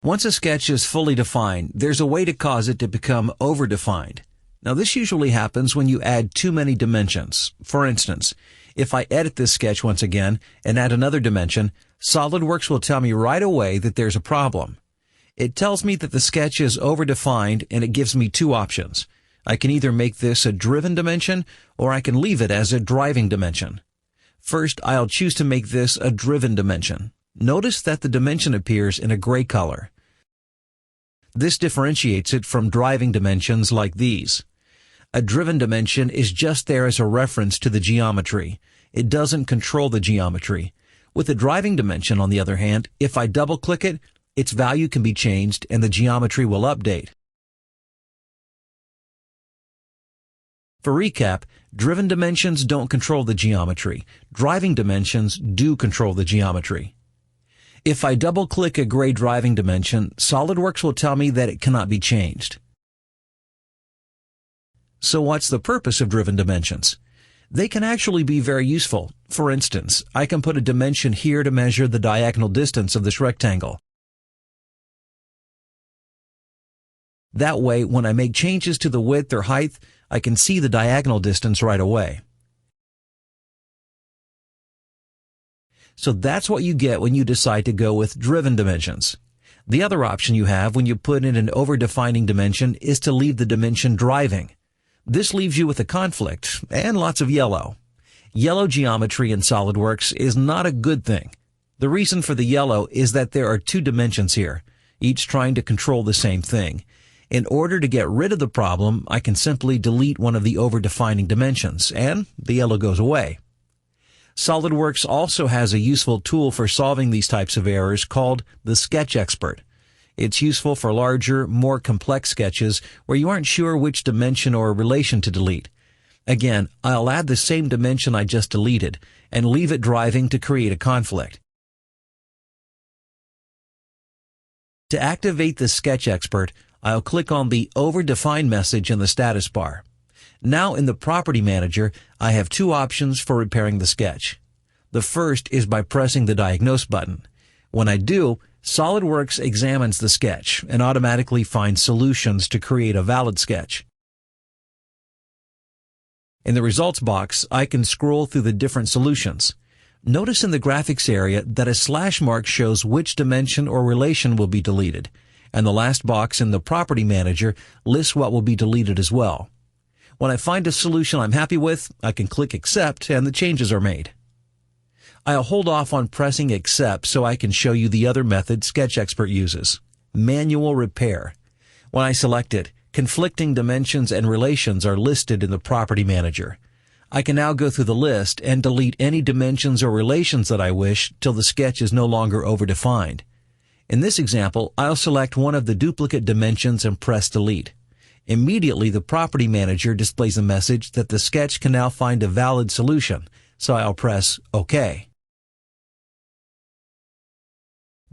Once a sketch is fully defined, there's a way to cause it to become over-defined. Now this usually happens when you add too many dimensions. For instance, if I edit this sketch once again and add another dimension, SOLIDWORKS will tell me right away that there's a problem. It tells me that the sketch is over-defined and it gives me two options. I can either make this a driven dimension or I can leave it as a driving dimension. First, I'll choose to make this a driven dimension. Notice that the dimension appears in a gray color. This differentiates it from driving dimensions like these. A driven dimension is just there as a reference to the geometry. It doesn't control the geometry. With a driving dimension, on the other hand, if I double-click it, its value can be changed and the geometry will update. For recap, driven dimensions don't control the geometry. Driving dimensions do control the geometry. If I double-click a gray driving dimension, SOLIDWORKS will tell me that it cannot be changed. So what's the purpose of driven dimensions? They can actually be very useful. For instance, I can put a dimension here to measure the diagonal distance of this rectangle. That way, when I make changes to the width or height, I can see the diagonal distance right away. So that's what you get when you decide to go with driven dimensions. The other option you have when you put in an over-defining dimension is to leave the dimension driving. This leaves you with a conflict and lots of yellow. Yellow geometry in SOLIDWORKS is not a good thing. The reason for the yellow is that there are two dimensions here, each trying to control the same thing. In order to get rid of the problem, I can simply delete one of the over-defining dimensions, and the yellow goes away. SOLIDWORKS also has a useful tool for solving these types of errors called the Sketch Expert. It's useful for larger, more complex sketches where you aren't sure which dimension or relation to delete. Again, I'll add the same dimension I just deleted and leave it driving to create a conflict. To activate the Sketch Expert, I'll click on the Over-Defined message in the status bar. Now in the Property Manager, I have two options for repairing the sketch. The first is by pressing the Diagnose button. When I do, SOLIDWORKS examines the sketch and automatically finds solutions to create a valid sketch. In the results box, I can scroll through the different solutions. Notice in the graphics area that a slash mark shows which dimension or relation will be deleted, and the last box in the Property Manager lists what will be deleted as well. When I find a solution I'm happy with, I can click Accept and the changes are made. I'll hold off on pressing Accept so I can show you the other method Sketch Expert uses, Manual Repair. When I select it, conflicting dimensions and relations are listed in the Property Manager. I can now go through the list and delete any dimensions or relations that I wish till the sketch is no longer over-defined. In this example, I'll select one of the duplicate dimensions and press Delete. Immediately, the Property Manager displays a message that the sketch can now find a valid solution, so I'll press OK.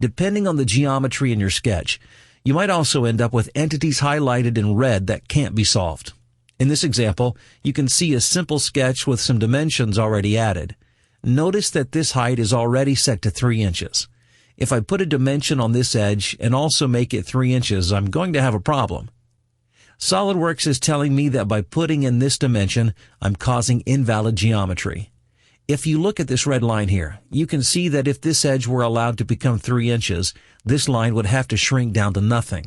Depending on the geometry in your sketch, you might also end up with entities highlighted in red that can't be solved. In this example, you can see a simple sketch with some dimensions already added. Notice that this height is already set to 3 inches. If I put a dimension on this edge and also make it 3 inches, I'm going to have a problem. SOLIDWORKS is telling me that by putting in this dimension, I'm causing invalid geometry. If you look at this red line here, you can see that if this edge were allowed to become 3 inches, this line would have to shrink down to nothing.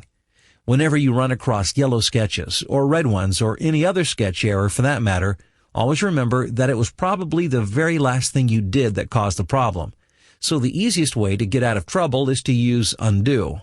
Whenever you run across yellow sketches, or red ones, or any other sketch error for that matter, always remember that it was probably the very last thing you did that caused the problem. So the easiest way to get out of trouble is to use Undo.